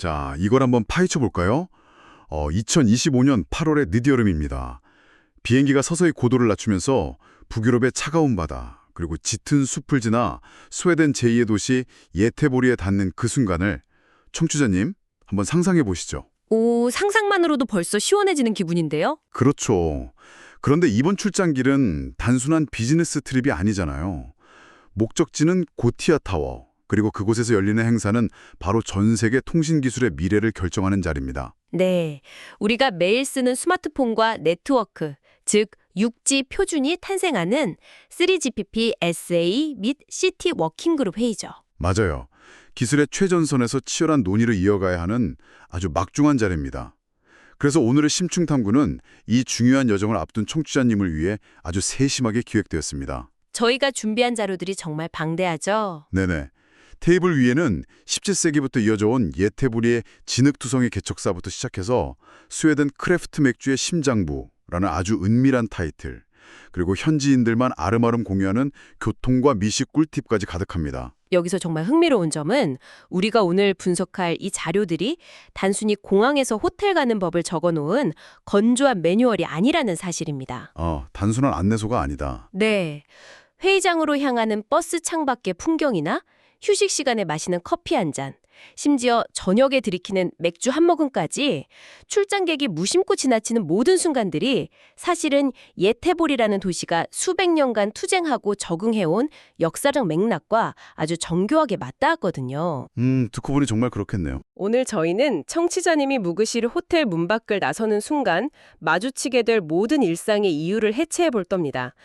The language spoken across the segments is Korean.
자, 이걸 한번 파헤쳐 볼까요? 2025년 8월의 늦여름입니다. 비행기가 서서히 고도를 낮추면서 북유럽의 차가운 바다, 그리고 짙은 숲을 지나 스웨덴 제2의 도시 예테보리에 닿는 그 순간을 청취자님, 한번 상상해 보시죠. 오, 상상만으로도 벌써 시원해지는 기분인데요? 그렇죠. 그런데 이번 출장길은 단순한 비즈니스 트립이 아니잖아요. 목적지는 고티아 타워, 그리고 그곳에서 열리는 행사는 바로 전 세계 통신 기술의 미래를 결정하는 자리입니다. 네. 우리가 매일 쓰는 스마트폰과 네트워크, 즉 6G 표준이 탄생하는 3GPP SA 및 CT 워킹그룹 회의죠. 맞아요. 기술의 최전선에서 치열한 논의를 이어가야 하는 아주 막중한 자리입니다. 그래서 오늘의 심층탐구는 이 중요한 여정을 앞둔 청취자님을 위해 아주 세심하게 기획되었습니다. 저희가 준비한 자료들이 정말 방대하죠? 네네. 테이블 위에는 17세기부터 이어져온 예테보리의 진흙투성이 개척사부터 시작해서 스웨덴 크래프트 맥주의 심장부라는 아주 은밀한 타이틀, 그리고 현지인들만 아름아름 공유하는 교통과 미식 꿀팁까지 가득합니다. 여기서 정말 흥미로운 점은 우리가 오늘 분석할 이 자료들이 단순히 공항에서 호텔 가는 법을 적어놓은 건조한 매뉴얼이 아니라는 사실입니다. 단순한 안내소가 아니다. 네. 회의장으로 향하는 버스 창밖의 풍경이나 휴식 시간에 마시는 커피 한 잔, 심지어 저녁에 들이키는 맥주 한 모금까지 출장객이 무심코 지나치는 모든 순간들이 사실은 예테보리라는 도시가 수백 년간 투쟁하고 적응해온 역사적 맥락과 아주 정교하게 맞닿았거든요. 듣고 보니 정말 그렇겠네요. 오늘 저희는 청취자님이 묵으실 호텔 문 밖을 나서는 순간 마주치게 될 모든 일상의 이유를 해체해 볼 겁니다.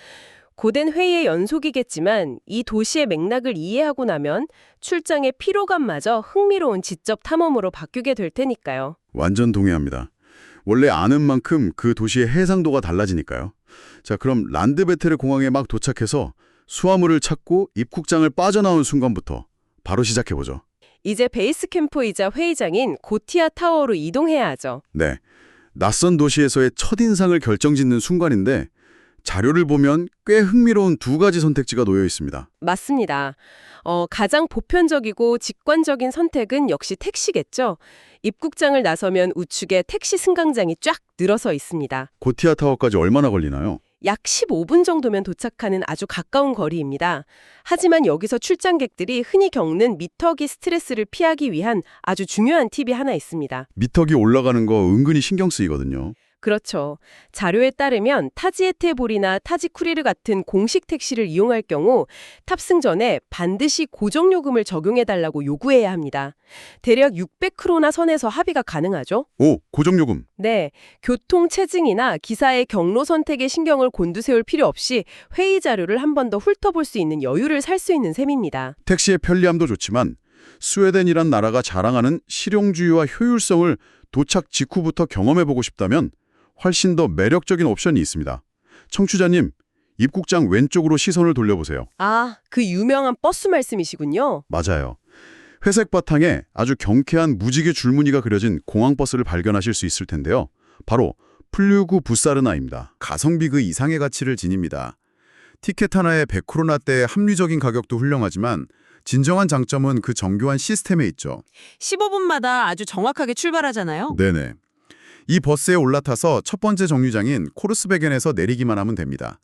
고된 회의의 연속이겠지만 이 도시의 맥락을 이해하고 나면 출장의 피로감마저 흥미로운 지적 탐험으로 바뀌게 될 테니까요. 완전 동의합니다. 원래 아는 만큼 그 도시의 해상도가 달라지니까요. 자, 그럼 란드베테르 공항에 막 도착해서 수화물을 찾고 입국장을 빠져나온 순간부터 바로 시작해보죠. 이제 베이스 캠프이자 회의장인 고티아 타워로 이동해야 하죠. 네, 낯선 도시에서의 첫인상을 결정짓는 순간인데 자료를 보면 꽤 흥미로운 두 가지 선택지가 놓여 있습니다. 맞습니다. 가장 보편적이고 직관적인 선택은 역시 택시겠죠. 입국장을 나서면 우측에 택시 승강장이 쫙 늘어서 있습니다. 고티아 타워까지 얼마나 걸리나요? 약 15분 정도면 도착하는 아주 가까운 거리입니다. 하지만 여기서 출장객들이 흔히 겪는 미터기 스트레스를 피하기 위한 아주 중요한 팁이 하나 있습니다. 미터기 올라가는 거 은근히 신경 쓰이거든요. 그렇죠. 자료에 따르면 타지에테보리나 타지쿠리르 같은 공식 택시를 이용할 경우 탑승 전에 반드시 고정요금을 적용해달라고 요구해야 합니다. 대략 600크로나 선에서 합의가 가능하죠? 오, 고정요금. 네, 교통 체증이나 기사의 경로 선택에 신경을 곤두세울 필요 없이 회의 자료를 한 번 더 훑어볼 수 있는 여유를 살 수 있는 셈입니다. 택시의 편리함도 좋지만 스웨덴이란 나라가 자랑하는 실용주의와 효율성을 도착 직후부터 경험해보고 싶다면 훨씬 더 매력적인 옵션이 있습니다. 청취자님, 입국장 왼쪽으로 시선을 돌려보세요. 아, 그 유명한 버스 말씀이시군요. 맞아요. 회색 바탕에 아주 경쾌한 무지개 줄무늬가 그려진 공항버스를 발견하실 수 있을 텐데요. 바로 플류그 부사르나입니다. 가성비 그 이상의 가치를 지닙니다. 티켓 하나에 100크로나대의 합리적인 가격도 훌륭하지만 진정한 장점은 그 정교한 시스템에 있죠. 15분마다 아주 정확하게 출발하잖아요. 네네. 이 버스에 올라타서 첫 번째 정류장인 코르스베겐에서 내리기만 하면 됩니다.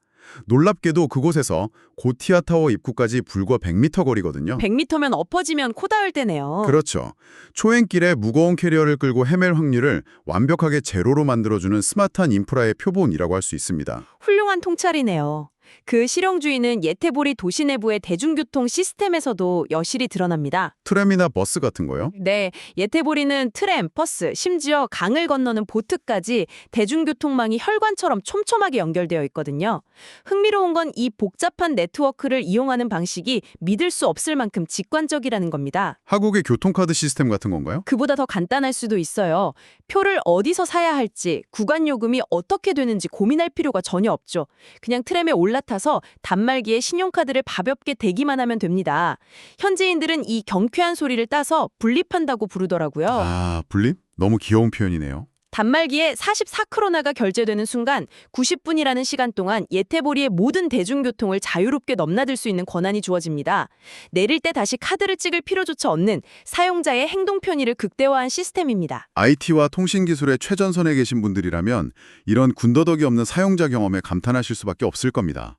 놀랍게도 그곳에서 고티아 타워 입구까지 불과 100m 거리거든요. 100m면 엎어지면 코 닿을 때네요. 그렇죠. 초행길에 무거운 캐리어를 끌고 헤맬 확률을 완벽하게 제로로 만들어주는 스마트한 인프라의 표본이라고 할 수 있습니다. 훌륭한 통찰이네요. 그 실용주의는 예테보리 도시 내부의 대중교통 시스템에서도 여실히 드러납니다. 트램이나 버스 같은 거요? 네, 예테보리는 트램, 버스, 심지어 강을 건너는 보트까지 대중교통망이 혈관처럼 촘촘하게 연결되어 있거든요. 흥미로운 건 이 복잡한 네트워크를 이용하는 방식이 믿을 수 없을 만큼 직관적이라는 겁니다. 한국의 교통카드 시스템 같은 건가요? 그보다 더 간단할 수도 있어요. 표를 어디서 사야 할지, 구간 요금이 어떻게 되는지 고민할 필요가 전혀 없죠. 그냥 트램에 올라타서 단말기에 신용카드를 가볍게 대기만 하면 됩니다. 현지인들은 이 경쾌한 소리를 따서 분립한다고 부르더라고요. 아, 분립? 너무 귀여운 표현이네요. 단말기에 44크로나가 결제되는 순간 90분이라는 시간 동안 예태보리의 모든 대중교통을 자유롭게 넘나들 수 있는 권한이 주어집니다. 내릴 때 다시 카드를 찍을 필요조차 없는 사용자의 행동 편의를 극대화한 시스템입니다. IT와 통신기술의 최전선에 계신 분들이라면 이런 군더더기 없는 사용자 경험에 감탄하실 수밖에 없을 겁니다.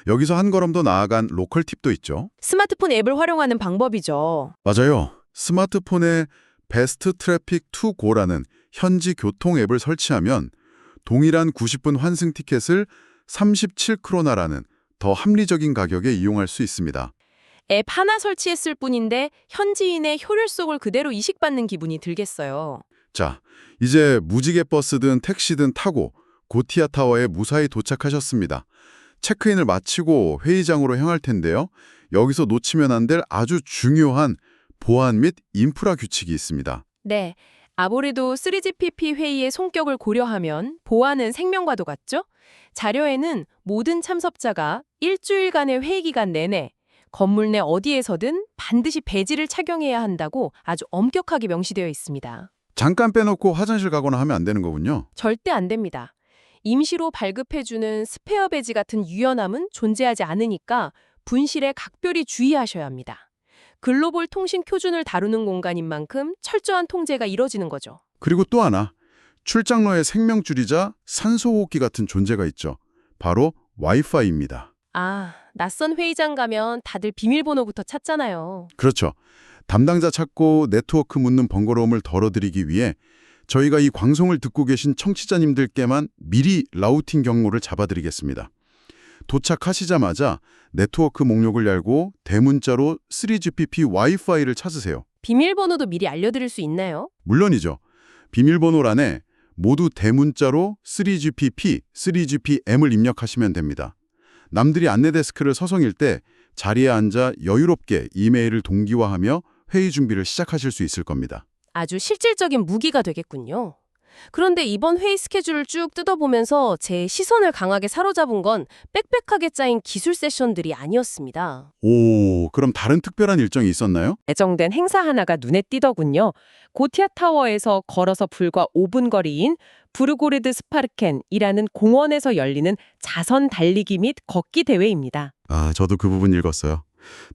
여기서 한 걸음 더 나아간 로컬 팁도 있죠. 스마트폰 앱을 활용하는 방법이죠. 맞아요. 스마트폰에 베스트 트래픽 투 고라는 현지 교통 앱을 설치하면 동일한 90분 환승 티켓을 37크로나라는 더 합리적인 가격에 이용할 수 있습니다. 앱 하나 설치했을 뿐인데 현지인의 효율 속을 그대로 이식받는 기분이 들겠어요. 자, 이제 무지개 버스든 택시든 타고 고티아 타워에 무사히 도착하셨습니다. 체크인을 마치고 회의장으로 향할 텐데요. 여기서 놓치면 안 될 아주 중요한 보안 및 인프라 규칙이 있습니다. 네, 아무래도 3GPP 회의의 성격을 고려하면 보안은 생명과도 같죠? 자료에는 모든 참석자가 일주일간의 회의 기간 내내 건물 내 어디에서든 반드시 배지를 착용해야 한다고 아주 엄격하게 명시되어 있습니다. 잠깐 빼놓고 화장실 가거나 하면 안 되는 거군요. 절대 안 됩니다. 임시로 발급해주는 스페어 배지 같은 유연함은 존재하지 않으니까 분실에 각별히 주의하셔야 합니다. 글로벌 통신 표준을 다루는 공간인 만큼 철저한 통제가 이뤄지는 거죠. 그리고 또 하나, 출장로의 생명줄이자 산소호흡기 같은 존재가 있죠. 바로 와이파이입니다. 아, 낯선 회의장 가면 다들 비밀번호부터 찾잖아요. 그렇죠. 담당자 찾고 네트워크 묻는 번거로움을 덜어드리기 위해 저희가 이 방송을 듣고 계신 청취자님들께만 미리 라우팅 경로를 잡아드리겠습니다. 도착하시자마자 네트워크 목록을 열고 대문자로 3GPP 와이파이를 찾으세요. 비밀번호도 미리 알려드릴 수 있나요? 물론이죠. 비밀번호란에 모두 대문자로 3GPP, 3GPM을 입력하시면 됩니다. 남들이 안내 데스크를 서성일 때 자리에 앉아 여유롭게 이메일을 동기화하며 회의 준비를 시작하실 수 있을 겁니다. 아주 실질적인 무기가 되겠군요. 그런데 이번 회의 스케줄을 쭉 뜯어보면서 제 시선을 강하게 사로잡은 건 빽빽하게 짜인 기술 세션들이 아니었습니다. 오, 그럼 다른 특별한 일정이 있었나요? 예정된 행사 하나가 눈에 띄더군요. 고티아 타워에서 걸어서 불과 5분 거리인 부르고르드 스파르켄이라는 공원에서 열리는 자선 달리기 및 걷기 대회입니다. 아, 저도 그 부분 읽었어요.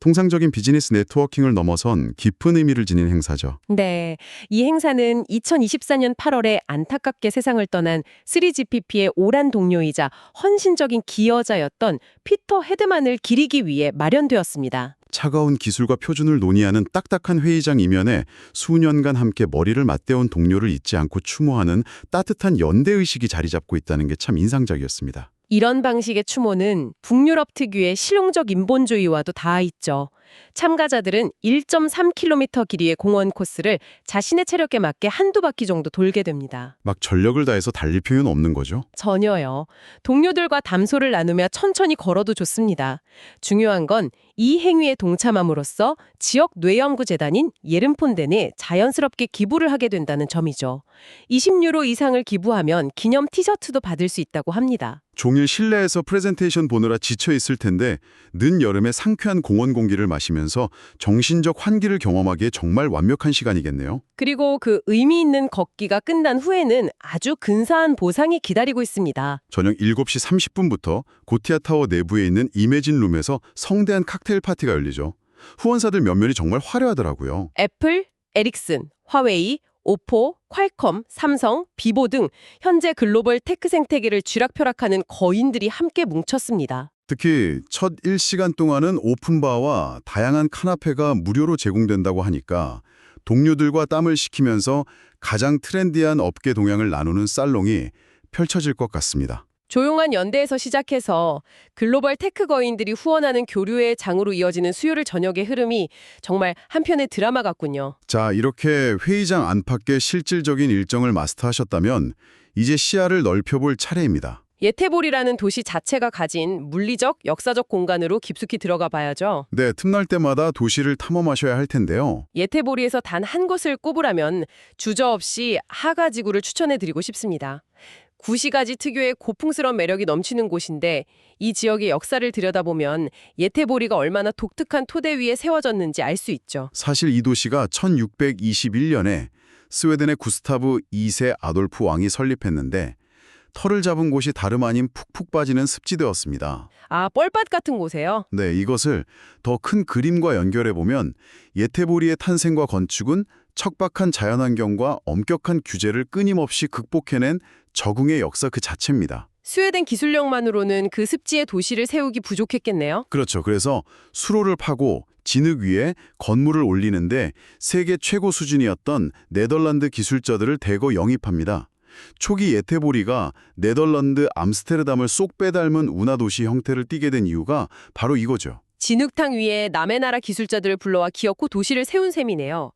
통상적인 비즈니스 네트워킹을 넘어선 깊은 의미를 지닌 행사죠. 네, 이 행사는 2024년 8월에 안타깝게 세상을 떠난 3GPP의 오랜 동료이자 헌신적인 기여자였던 피터 헤드만을 기리기 위해 마련되었습니다. 차가운 기술과 표준을 논의하는 딱딱한 회의장 이면에 수년간 함께 머리를 맞대온 동료를 잊지 않고 추모하는 따뜻한 연대의식이 자리 잡고 있다는 게 참 인상적이었습니다. 이런 방식의 추모는 북유럽 특유의 실용적 인본주의와도 닿아 있죠. 참가자들은 1.3km 길이의 공원 코스를 자신의 체력에 맞게 한두 바퀴 정도 돌게 됩니다. 막 전력을 다해서 달릴 필요는 없는 거죠. 전혀요. 동료들과 담소를 나누며 천천히 걸어도 좋습니다. 중요한 건 이 행위에 동참함으로써 지역 뇌연구재단인 예른폰덴에 자연스럽게 기부를 하게 된다는 점이죠. 20유로 이상을 기부하면 기념 티셔츠도 받을 수 있다고 합니다. 종일 실내에서 프레젠테이션 보느라 지쳐 있을 텐데 늦 여름에 상쾌한 공원 공기를 마시면서 정신적 환기를 경험하기에 정말 완벽한 시간이겠네요. 그리고 그 의미 있는 걷기가 끝난 후에는 아주 근사한 보상이 기다리고 있습니다. 저녁 7시 30분부터 고티아 타워 내부에 있는 이매진 룸에서 성대한 칵테일 파티가 열리죠. 후원사들 면면이 정말 화려하더라고요. 애플, 에릭슨, 화웨이, 오포, 퀄컴, 삼성, 비보 등 현재 글로벌 테크 생태계를 쥐락펴락하는 거인들이 함께 뭉쳤습니다. 특히 첫 1시간 동안은 오픈바와 다양한 카나페가 무료로 제공된다고 하니까 동료들과 땀을 식히면서 가장 트렌디한 업계 동향을 나누는 살롱이 펼쳐질 것 같습니다. 조용한 연대에서 시작해서 글로벌 테크 거인들이 후원하는 교류의 장으로 이어지는 수요일 저녁의 흐름이 정말 한편의 드라마 같군요. 자, 이렇게 회의장 안팎의 실질적인 일정을 마스터하셨다면 이제 시야를 넓혀볼 차례입니다. 예테볼이라는 도시 자체가 가진 물리적, 역사적 공간으로 깊숙이 들어가 봐야죠. 네, 틈날 때마다 도시를 탐험하셔야 할 텐데요. 예테보리에서 단 한 곳을 꼽으라면 주저없이 하가지구를 추천해드리고 싶습니다. 구시가지 특유의 고풍스러운 매력이 넘치는 곳인데 이 지역의 역사를 들여다보면 예테보리가 얼마나 독특한 토대 위에 세워졌는지 알 수 있죠. 사실 이 도시가 1621년에 스웨덴의 구스타브 2세 아돌프 왕이 설립했는데 털을 잡은 곳이 다름 아닌 푹푹 빠지는 습지대였습니다. 아, 뻘밭 같은 곳에요? 네, 이것을 더 큰 그림과 연결해보면 예테보리의 탄생과 건축은 척박한 자연환경과 엄격한 규제를 끊임없이 극복해낸 적응의 역사 그 자체입니다. 스웨덴 기술력만으로는 그 습지에 도시를 세우기 부족했겠네요. 그렇죠. 그래서 수로를 파고 진흙 위에 건물을 올리는데 세계 최고 수준이었던 네덜란드 기술자들을 대거 영입합니다. 초기 예테보리가 네덜란드 암스테르담을 쏙 빼닮은 운하도시 형태를 띠게 된 이유가 바로 이거죠. 진흙탕 위에 남의 나라 기술자들을 불러와 기어코 도시를 세운 셈이네요.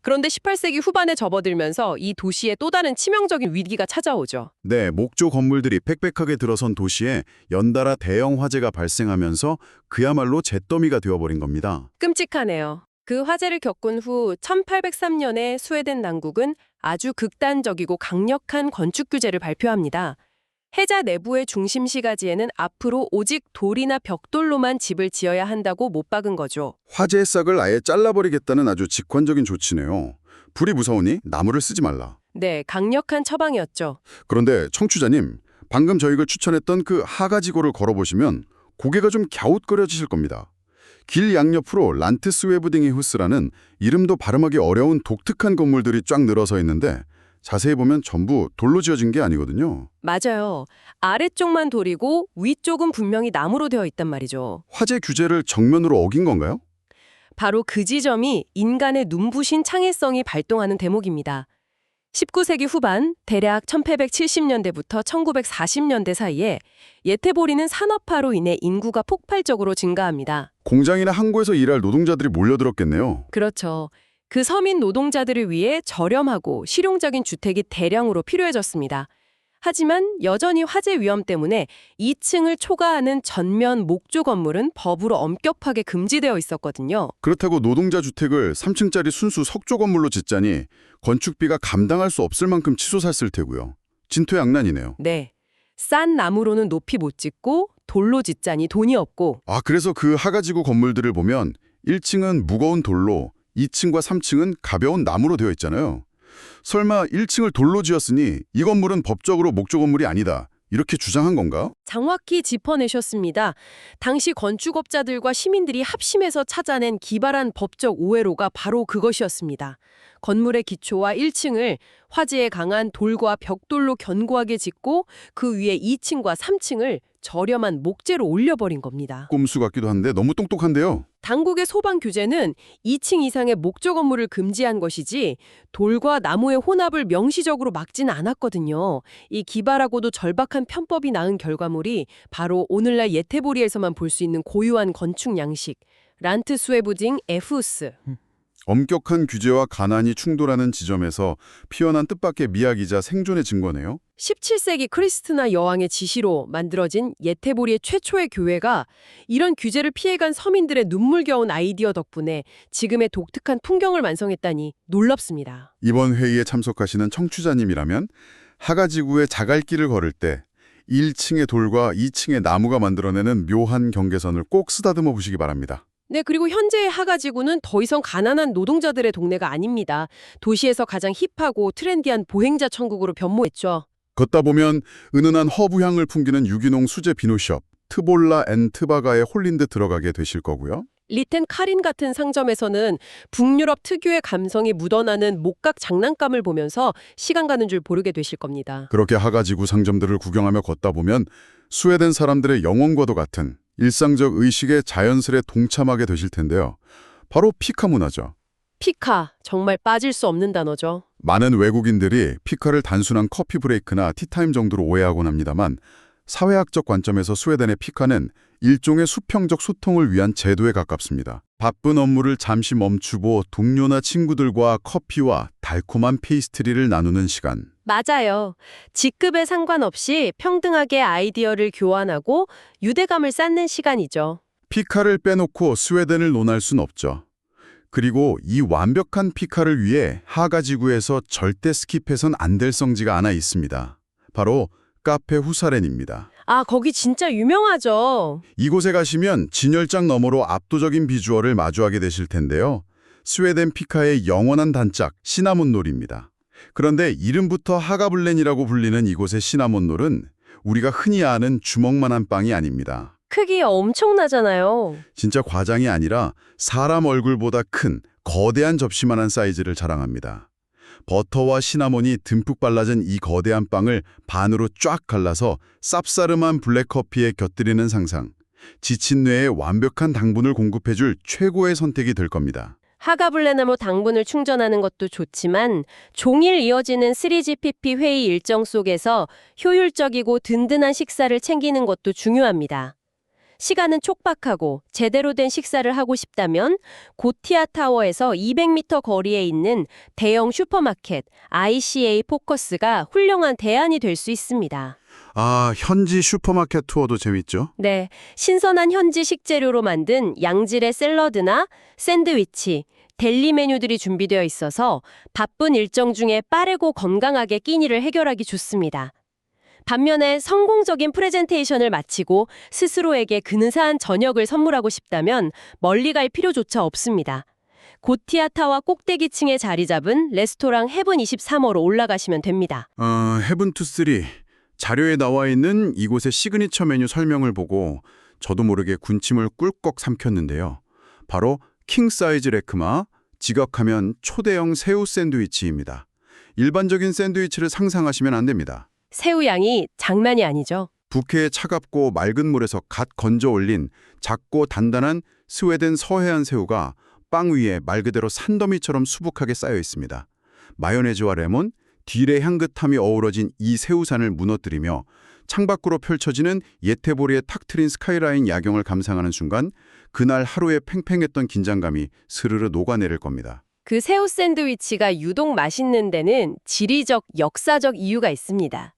그런데 18세기 후반에 접어들면서 이 도시에 또 다른 치명적인 위기가 찾아오죠. 네, 목조 건물들이 빽빽하게 들어선 도시에 연달아 대형 화재가 발생하면서 그야말로 잿더미가 되어버린 겁니다. 끔찍하네요. 그 화재를 겪은 후 1803년에 스웨덴 당국은 아주 극단적이고 강력한 건축 규제를 발표합니다. 해자 내부의 중심 시가지에는 앞으로 오직 돌이나 벽돌로만 집을 지어야 한다고 못 박은 거죠. 화재의 싹을 아예 잘라버리겠다는 아주 직관적인 조치네요. 불이 무서우니 나무를 쓰지 말라. 네, 강력한 처방이었죠. 그런데 청취자님, 방금 저희가 추천했던 그 하가지고를 걸어보시면 고개가 좀 갸웃거려지실 겁니다. 길 양옆으로 란트스웨브딩이후스라는 이름도 발음하기 어려운 독특한 건물들이 쫙 늘어서 있는데 자세히 보면 전부 돌로 지어진 게 아니거든요. 맞아요. 아래쪽만 돌이고 위쪽은 분명히 나무로 되어 있단 말이죠. 화재 규제를 정면으로 어긴 건가요? 바로 그 지점이 인간의 눈부신 창의성이 발동하는 대목입니다. 19세기 후반, 대략 1870년대부터 1940년대 사이에 예테보리는 산업화로 인해 인구가 폭발적으로 증가합니다. 공장이나 항구에서 일할 노동자들이 몰려들었겠네요. 그렇죠. 그 서민 노동자들을 위해 저렴하고 실용적인 주택이 대량으로 필요해졌습니다. 하지만 여전히 화재 위험 때문에 2층을 초과하는 전면 목조 건물은 법으로 엄격하게 금지되어 있었거든요. 그렇다고 노동자 주택을 3층짜리 순수 석조 건물로 짓자니 건축비가 감당할 수 없을 만큼 치솟았을 테고요. 진퇴양난이네요. 네. 싼 나무로는 높이 못 짓고 돌로 짓자니 돈이 없고. 아, 그래서 그 하가지구 건물들을 보면 1층은 무거운 돌로 2층과 3층은 가벼운 나무로 되어 있잖아요. 설마 1층을 돌로 지었으니 이 건물은 법적으로 목조 건물이 아니다. 이렇게 주장한 건가? 정확히 짚어내셨습니다. 당시 건축업자들과 시민들이 합심해서 찾아낸 기발한 법적 오해로가 바로 그것이었습니다. 건물의 기초와 1층을 화재에 강한 돌과 벽돌로 견고하게 짓고 그 위에 2층과 3층을 저렴한 목재로 올려버린 겁니다. 꼼수 같기도 한데 너무 똑똑한데요. 당국의 소방 규제는 2층 이상의 목조 건물을 금지한 것이지 돌과 나무의 혼합을 명시적으로 막지는 않았거든요. 이 기발하고도 절박한 편법이 낳은 결과물이 바로 오늘날 예테보리에서만 볼 수 있는 고유한 건축 양식, 란트스웨브딩 에후스. 엄격한 규제와 가난이 충돌하는 지점에서 피어난 뜻밖의 미학이자 생존의 증거네요. 17세기 크리스티나 여왕의 지시로 만들어진 예테보리의 최초의 교회가 이런 규제를 피해간 서민들의 눈물겨운 아이디어 덕분에 지금의 독특한 풍경을 완성했다니 놀랍습니다. 이번 회의에 참석하시는 청취자님이라면 하가지구의 자갈길을 걸을 때 1층의 돌과 2층의 나무가 만들어내는 묘한 경계선을 꼭 쓰다듬어 보시기 바랍니다. 네, 그리고 현재의 하가지구는 더 이상 가난한 노동자들의 동네가 아닙니다. 도시에서 가장 힙하고 트렌디한 보행자 천국으로 변모했죠. 걷다 보면 은은한 허브향을 풍기는 유기농 수제 비누숍 트볼라 앤 트바가에 홀린 듯 들어가게 되실 거고요. 리텐 카린 같은 상점에서는 북유럽 특유의 감성이 묻어나는 목각 장난감을 보면서 시간 가는 줄 모르게 되실 겁니다. 그렇게 하가지구 상점들을 구경하며 걷다 보면 스웨덴 사람들의 영혼과도 같은 일상적 의식에 자연스레 동참하게 되실 텐데요. 바로 피카 문화죠. 피카, 정말 빠질 수 없는 단어죠. 많은 외국인들이 피카를 단순한 커피 브레이크나 티타임 정도로 오해하곤 합니다만 사회학적 관점에서 스웨덴의 피카는 일종의 수평적 소통을 위한 제도에 가깝습니다. 바쁜 업무를 잠시 멈추고 동료나 친구들과 커피와 달콤한 페이스트리를 나누는 시간. 맞아요. 직급에 상관없이 평등하게 아이디어를 교환하고 유대감을 쌓는 시간이죠. 피카를 빼놓고 스웨덴을 논할 순 없죠. 그리고 이 완벽한 피카를 위해 하가지구에서 절대 스킵해선 안 될 성지가 하나 있습니다. 바로 카페 후사렌입니다. 아, 거기 진짜 유명하죠. 이곳에 가시면 진열장 너머로 압도적인 비주얼을 마주하게 되실 텐데요. 스웨덴 피카의 영원한 단짝, 시나몬 롤입니다. 그런데 이름부터 하가블렌이라고 불리는 이곳의 시나몬롤은 우리가 흔히 아는 주먹만한 빵이 아닙니다. 크기 엄청나잖아요. 진짜 과장이 아니라 사람 얼굴보다 큰 거대한 접시만한 사이즈를 자랑합니다. 버터와 시나몬이 듬뿍 발라진 이 거대한 빵을 반으로 쫙 갈라서 쌉싸름한 블랙커피에 곁들이는 상상. 지친 뇌에 완벽한 당분을 공급해줄 최고의 선택이 될 겁니다. 하가블레나무 당분을 충전하는 것도 좋지만 종일 이어지는 3GPP 회의 일정 속에서 효율적이고 든든한 식사를 챙기는 것도 중요합니다. 시간은 촉박하고 제대로 된 식사를 하고 싶다면 고티아 타워에서 200m 거리에 있는 대형 슈퍼마켓 ICA 포커스가 훌륭한 대안이 될 수 있습니다. 아, 현지 슈퍼마켓 투어도 재밌죠? 네, 신선한 현지 식재료로 만든 양질의 샐러드나 샌드위치, 델리 메뉴들이 준비되어 있어서 바쁜 일정 중에 빠르고 건강하게 끼니를 해결하기 좋습니다. 반면에 성공적인 프레젠테이션을 마치고 스스로에게 근사한 저녁을 선물하고 싶다면 멀리 갈 필요조차 없습니다. 고티아 타워 꼭대기층에 자리 잡은 레스토랑 헤븐 23호로 올라가시면 됩니다. 헤븐 투쓰리. 자료에 나와 있는 이곳의 시그니처 메뉴 설명을 보고 저도 모르게 군침을 꿀꺽 삼켰는데요. 바로 킹 사이즈 레크마, 직역하면 초대형 새우 샌드위치입니다. 일반적인 샌드위치를 상상하시면 안 됩니다. 새우 양이 장난이 아니죠. 부케에 차갑고 맑은 물에서 갓 건져 올린 작고 단단한 스웨덴 서해안 새우가 빵 위에 말 그대로 산더미처럼 수북하게 쌓여 있습니다. 마요네즈와 레몬, 딜의 향긋함이 어우러진 이 새우산을 무너뜨리며 창밖으로 펼쳐지는 예태보리에 탁 트인 스카이라인 야경을 감상하는 순간 그날 하루에 팽팽했던 긴장감이 스르르 녹아내릴 겁니다. 그 새우 샌드위치가 유독 맛있는 데는 지리적, 역사적 이유가 있습니다.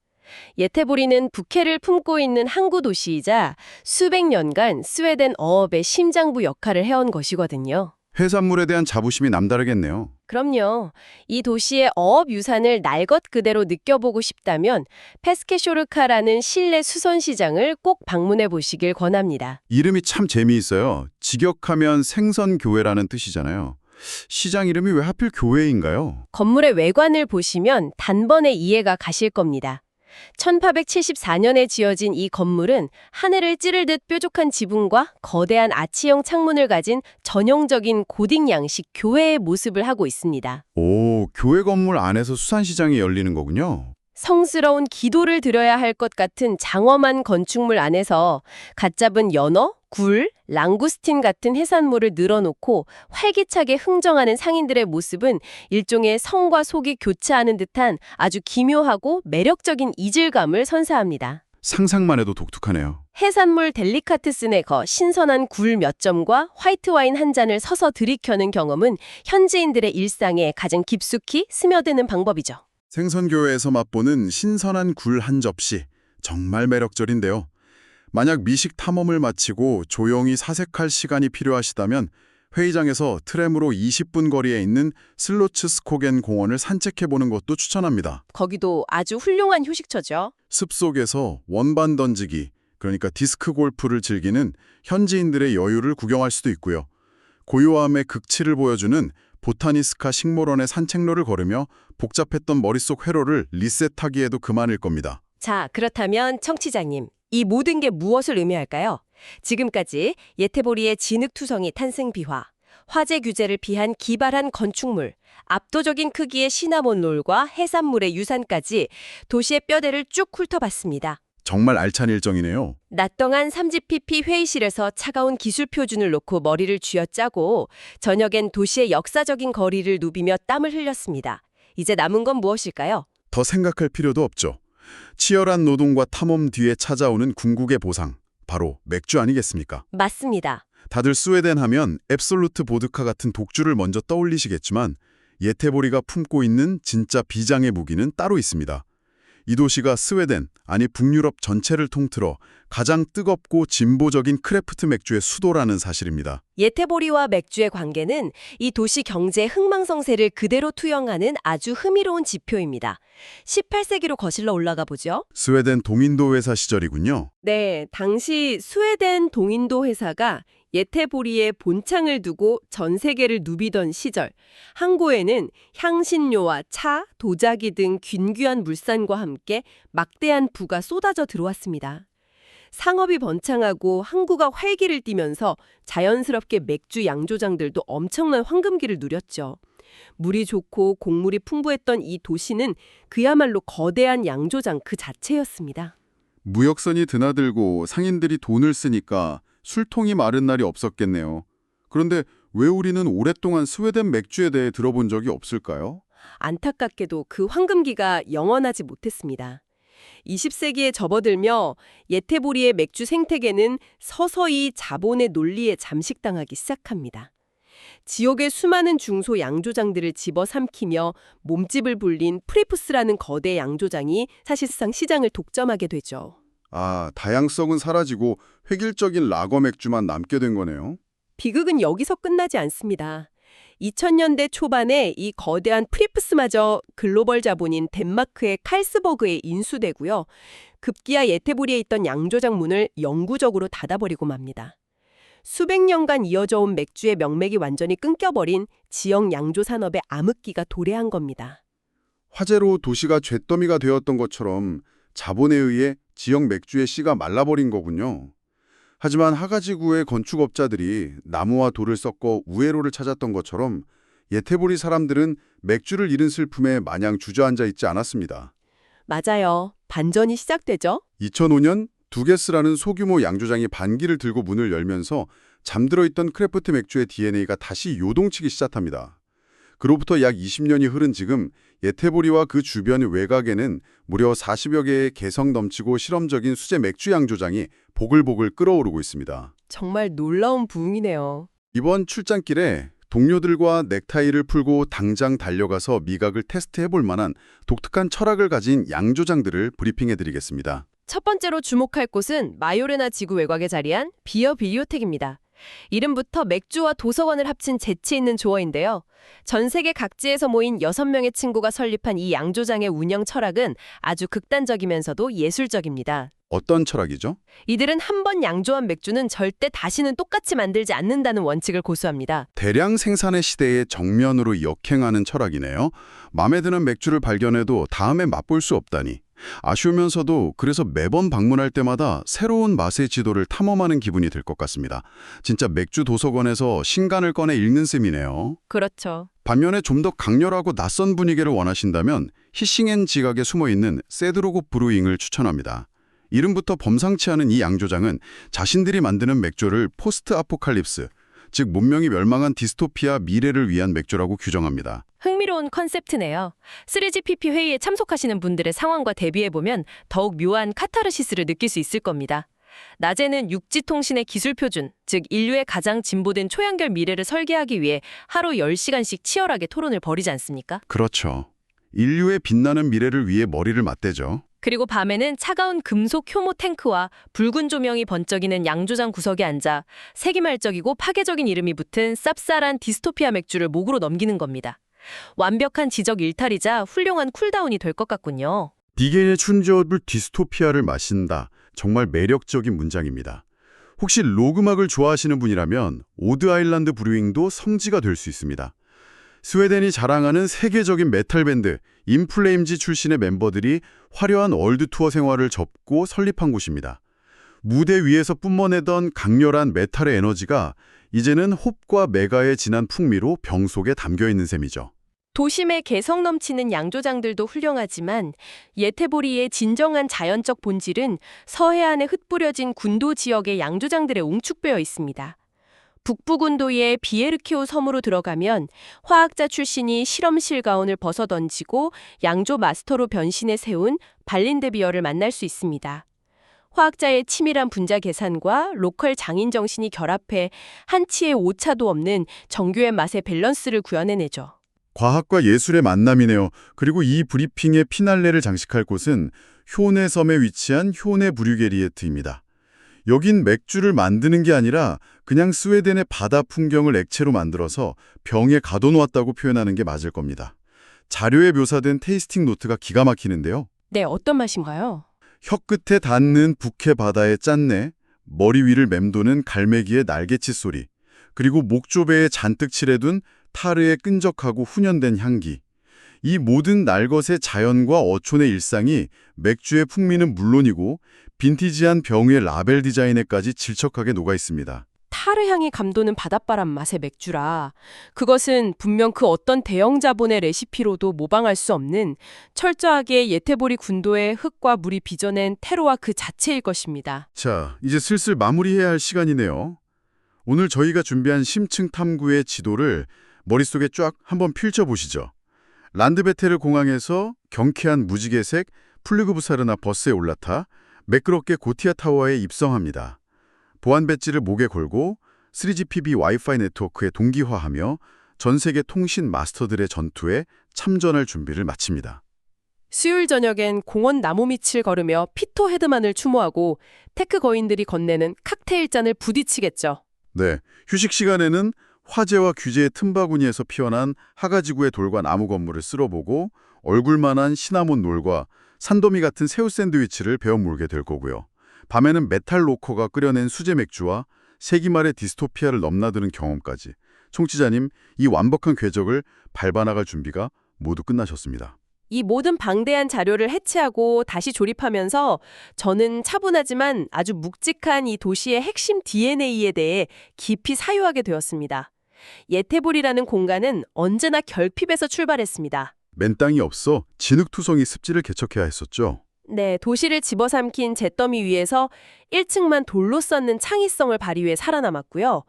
예테보리는 부케를 품고 있는 항구 도시이자 수백 년간 스웨덴 어업의 심장부 역할을 해온 것이거든요. 해산물에 대한 자부심이 남다르겠네요. 그럼요. 이 도시의 어업 유산을 날 것 그대로 느껴보고 싶다면 페스케쇼르카라는 실내 수선시장을 꼭 방문해 보시길 권합니다. 이름이 참 재미있어요. 직역하면 생선교회라는 뜻이잖아요. 시장 이름이 왜 하필 교회인가요? 건물의 외관을 보시면 단번에 이해가 가실 겁니다. 1874년에 지어진 이 건물은 하늘을 찌를 듯 뾰족한 지붕과 거대한 아치형 창문을 가진 전형적인 고딕 양식 교회의 모습을 하고 있습니다. 오, 교회 건물 안에서 수산시장이 열리는 거군요. 성스러운 기도를 드려야 할 것 같은 장엄한 건축물 안에서 갓 잡은 연어, 굴, 랑구스틴 같은 해산물을 늘어놓고 활기차게 흥정하는 상인들의 모습은 일종의 성과 속이 교차하는 듯한 아주 기묘하고 매력적인 이질감을 선사합니다. 상상만 해도 독특하네요. 해산물 델리카테스네 신선한 굴 몇 점과 화이트 와인 한 잔을 서서 들이켜는 경험은 현지인들의 일상에 가장 깊숙이 스며드는 방법이죠. 생선교회에서 맛보는 신선한 굴 한 접시, 정말 매력적인데요. 만약 미식 탐험을 마치고 조용히 사색할 시간이 필요하시다면 회의장에서 트램으로 20분 거리에 있는 슬로츠스코겐 공원을 산책해보는 것도 추천합니다. 거기도 아주 훌륭한 휴식처죠. 습속에서 원반 던지기, 그러니까 디스크 골프를 즐기는 현지인들의 여유를 구경할 수도 있고요. 고요함의 극치를 보여주는 보타니스카 식물원의 산책로를 걸으며 복잡했던 머릿속 회로를 리셋하기에도 그만일 겁니다. 자, 그렇다면 청취자님, 이 모든 게 무엇을 의미할까요? 지금까지 예테보리의 진흙투성이 탄생 비화, 화재 규제를 피한 기발한 건축물, 압도적인 크기의 시나몬롤과 해산물의 유산까지 도시의 뼈대를 쭉 훑어봤습니다. 정말 알찬 일정이네요. 낮 동안 3GPP 회의실에서 차가운 기술 표준을 놓고 머리를 쥐어짜고 저녁엔 도시의 역사적인 거리를 누비며 땀을 흘렸습니다. 이제 남은 건 무엇일까요? 더 생각할 필요도 없죠. 치열한 노동과 탐험 뒤에 찾아오는 궁극의 보상, 바로 맥주 아니겠습니까? 맞습니다. 다들 스웨덴 하면 앱솔루트 보드카 같은 독주를 먼저 떠올리시겠지만 예테보리가 품고 있는 진짜 비장의 무기는 따로 있습니다. 이 도시가 스웨덴, 아니 북유럽 전체를 통틀어 가장 뜨겁고 진보적인 크래프트 맥주의 수도라는 사실입니다. 예테보리와 맥주의 관계는 이 도시 경제의 흥망성쇠를 그대로 투영하는 아주 흥미로운 지표입니다. 18세기로 거슬러 올라가 보죠. 스웨덴 동인도 회사 시절이군요. 네, 당시 스웨덴 동인도 회사가 예태보리에 본창을 두고 전 세계를 누비던 시절, 항구에는 향신료와 차, 도자기 등 균귀한 물산과 함께 막대한 부가 쏟아져 들어왔습니다. 상업이 번창하고 항구가 활기를 띠면서 자연스럽게 맥주 양조장들도 엄청난 황금기를 누렸죠. 물이 좋고 곡물이 풍부했던 이 도시는 그야말로 거대한 양조장 그 자체였습니다. 무역선이 드나들고 상인들이 돈을 쓰니까 술통이 마른 날이 없었겠네요. 그런데 왜 우리는 오랫동안 스웨덴 맥주에 대해 들어본 적이 없을까요? 안타깝게도 그 황금기가 영원하지 못했습니다. 20세기에 접어들며 예태보리의 맥주 생태계는 서서히 자본의 논리에 잠식당하기 시작합니다. 지역의 수많은 중소 양조장들을 집어삼키며 몸집을 불린 프리푸스라는 거대 양조장이 사실상 시장을 독점하게 되죠. 아, 다양성은 사라지고 획일적인 라거 맥주만 남게 된 거네요. 비극은 여기서 끝나지 않습니다. 2000년대 초반에 이 거대한 프리푸스마저 글로벌 자본인 덴마크의 칼스버그에 인수되고요. 급기야 예태보리에 있던 양조장 문을 영구적으로 닫아버리고 맙니다. 수백 년간 이어져 온 맥주의 명맥이 완전히 끊겨버린 지역 양조 산업의 암흑기가 도래한 겁니다. 화재로 도시가 잿더미가 되었던 것처럼 자본에 의해 지역 맥주의 씨가 말라버린 거군요. 하지만 하가지구의 건축업자들이 나무와 돌을 섞어 우회로를 찾았던 것처럼 예태보리 사람들은 맥주를 잃은 슬픔에 마냥 주저앉아 있지 않았습니다. 맞아요. 반전이 시작되죠. 2005년 두게스라는 소규모 양조장이 반기를 들고 문을 열면서 잠들어 있던 크래프트 맥주의 DNA가 다시 요동치기 시작합니다. 그로부터 약 20년이 흐른 지금 예태보리와 그 주변 외곽에는 무려 40여 개의 개성 넘치고 실험적인 수제 맥주 양조장이 보글보글 끓어오르고 있습니다. 정말 놀라운 부흥이네요. 이번 출장길에 동료들과 넥타이를 풀고 당장 달려가서 미각을 테스트해볼 만한 독특한 철학을 가진 양조장들을 브리핑해드리겠습니다. 첫 번째로 주목할 곳은 마요르나 지구 외곽에 자리한 비어 비디오텍입니다. 이름부터 맥주와 도서관을 합친 재치 있는 조어인데요. 전 세계 각지에서 모인 6명의 친구가 설립한 이 양조장의 운영 철학은 아주 극단적이면서도 예술적입니다. 어떤 철학이죠? 이들은 한 번 양조한 맥주는 절대 다시는 똑같이 만들지 않는다는 원칙을 고수합니다. 대량 생산의 시대에 정면으로 역행하는 철학이네요. 마음에 드는 맥주를 발견해도 다음에 맛볼 수 없다니. 아쉬우면서도 그래서 매번 방문할 때마다 새로운 맛의 지도를 탐험하는 기분이 들 것 같습니다. 진짜 맥주 도서관에서 신간을 꺼내 읽는 셈이네요. 그렇죠. 반면에 좀 더 강렬하고 낯선 분위기를 원하신다면 히싱앤 지각에 숨어있는 세드로고 브루잉을 추천합니다. 이름부터 범상치 않은 이 양조장은 자신들이 만드는 맥주를 포스트 아포칼립스, 즉 문명이 멸망한 디스토피아 미래를 위한 맥주라고 규정합니다. 흥미로운 컨셉트네요. 3GPP 회의에 참석하시는 분들의 상황과 대비해보면 더욱 묘한 카타르시스를 느낄 수 있을 겁니다. 낮에는 육지통신의 기술표준, 즉 인류의 가장 진보된 초연결 미래를 설계하기 위해 하루 10시간씩 치열하게 토론을 벌이지 않습니까? 그렇죠. 인류의 빛나는 미래를 위해 머리를 맞대죠. 그리고 밤에는 차가운 금속 효모 탱크와 붉은 조명이 번쩍이는 양조장 구석에 앉아 세기말적이고 파괴적인 이름이 붙은 쌉쌀한 디스토피아 맥주를 목으로 넘기는 겁니다. 완벽한 지적 일탈이자 훌륭한 쿨다운이 될 것 같군요. 디게의 춘저불 디스토피아를 마신다. 정말 매력적인 문장입니다. 혹시 록 음악을 좋아하시는 분이라면 오드 아일랜드 브루잉도 성지가 될 수 있습니다. 스웨덴이 자랑하는 세계적인 메탈 밴드 인플레임즈 출신의 멤버들이 화려한 월드 투어 생활을 접고 설립한 곳입니다. 무대 위에서 뿜어내던 강렬한 메탈의 에너지가 이제는 홉과 메가의 진한 풍미로 병 속에 담겨 있는 셈이죠. 도심의 개성 넘치는 양조장들도 훌륭하지만 예태보리의 진정한 자연적 본질은 서해안에 흩뿌려진 군도 지역의 양조장들에 웅축되어 있습니다. 북부군도의 비에르키오 섬으로 들어가면 화학자 출신이 실험실 가운을 벗어던지고 양조 마스터로 변신해 세운 발린데비어를 만날 수 있습니다. 화학자의 치밀한 분자 계산과 로컬 장인 정신이 결합해 한치의 오차도 없는 정교의 맛의 밸런스를 구현해내죠. 과학과 예술의 만남이네요. 그리고 이 브리핑의 피날레를 장식할 곳은 효네 섬에 위치한 효네 브류게리에트입니다. 여긴 맥주를 만드는 게 아니라 그냥 스웨덴의 바다 풍경을 액체로 만들어서 병에 가둬놓았다고 표현하는 게 맞을 겁니다. 자료에 묘사된 테이스팅 노트가 기가 막히는데요. 네, 어떤 맛인가요? 혀끝에 닿는 북해 바다의 짠내, 머리 위를 맴도는 갈매기의 날개짓 소리, 그리고 목조배에 잔뜩 칠해둔 타르의 끈적하고 훈연된 향기. 이 모든 날것의 자연과 어촌의 일상이 맥주의 풍미는 물론이고 빈티지한 병의 라벨 디자인에까지 질척하게 녹아 있습니다. 타르 향이 감도는 바닷바람 맛의 맥주라 그것은 분명 그 어떤 대형 자본의 레시피로도 모방할 수 없는 철저하게 예테보리 군도의 흙과 물이 빚어낸 테로와 그 자체일 것입니다. 자, 이제 슬슬 마무리해야 할 시간이네요. 오늘 저희가 준비한 심층 탐구의 지도를 머릿속에 쫙 한번 펼쳐보시죠. 란드베테르 공항에서 경쾌한 무지개색 플리그부사르나 버스에 올라타 매끄럽게 고티아 타워에 입성합니다. 보안 배지를 목에 걸고 3GPP 와이파이 네트워크에 동기화하며 전 세계 통신 마스터들의 전투에 참전할 준비를 마칩니다. 수요일 저녁엔 공원 나무 밑을 걸으며 피토 헤드만을 추모하고 테크 거인들이 건네는 칵테일 잔을 부딪히겠죠. 네, 휴식 시간에는 화재와 규제의 틈바구니에서 피어난 하가지구의 돌과 나무 건물을 쓸어보고 얼굴만한 시나몬 롤과 산더미 같은 새우 샌드위치를 베어 물게 될 거고요. 밤에는 메탈 로커가 끓여낸 수제 맥주와 세기말의 디스토피아를 넘나드는 경험까지. 청취자님, 이 완벽한 궤적을 밟아나갈 준비가 모두 끝나셨습니다. 이 모든 방대한 자료를 해체하고 다시 조립하면서 저는 차분하지만 아주 묵직한 이 도시의 핵심 DNA에 대해 깊이 사유하게 되었습니다. 예테볼이라는 공간은 언제나 결핍에서 출발했습니다. 맨땅이 없어 진흙투성이 습지를 개척해야 했었죠. 네, 도시를 집어삼킨 잿더미 위에서 1층만 돌로 쌓는 창의성을 발휘해 살아남았고요.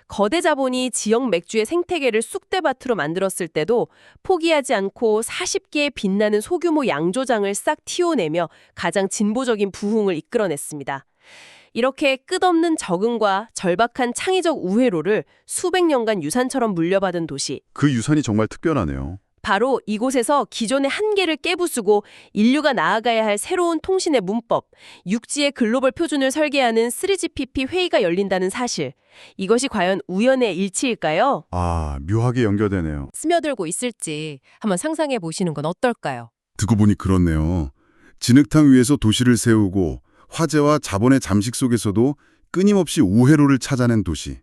거대 자본이 지역 맥주의 생태계를 쑥대밭으로 만들었을 때도 포기하지 않고 40개의 빛나는 소규모 양조장을 싹 틔워내며 가장 진보적인 부흥을 이끌어냈습니다. 이렇게 끝없는 적응과 절박한 창의적 우회로를 수백 년간 유산처럼 물려받은 도시. 그 유산이 정말 특별하네요. 바로 이곳에서 기존의 한계를 깨부수고 인류가 나아가야 할 새로운 통신의 문법, 육지의 글로벌 표준을 설계하는 3GPP 회의가 열린다는 사실. 이것이 과연 우연의 일치일까요? 아, 묘하게 연결되네요. 스며들고 있을지 한번 상상해 보시는 건 어떨까요? 듣고 보니 그렇네요. 진흙탕 위에서 도시를 세우고 화재와 자본의 잠식 속에서도 끊임없이 우회로를 찾아낸 도시.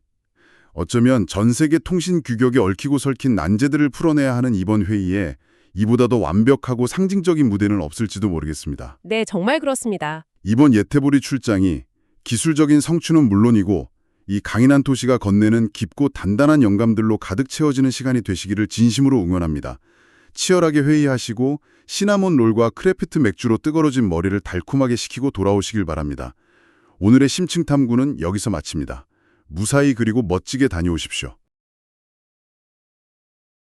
어쩌면 전 세계 통신 규격에 얽히고 설킨 난제들을 풀어내야 하는 이번 회의에 이보다 더 완벽하고 상징적인 무대는 없을지도 모르겠습니다. 네, 정말 그렇습니다. 이번 예테보리 출장이 기술적인 성취는 물론이고 이 강인한 도시가 건네는 깊고 단단한 영감들로 가득 채워지는 시간이 되시기를 진심으로 응원합니다. 치열하게 회의하시고 시나몬 롤과 크래프트 맥주로 뜨거워진 머리를 달콤하게 식히고 돌아오시길 바랍니다. 오늘의 심층 탐구는 여기서 마칩니다. 무사히 그리고 멋지게 다녀오십시오.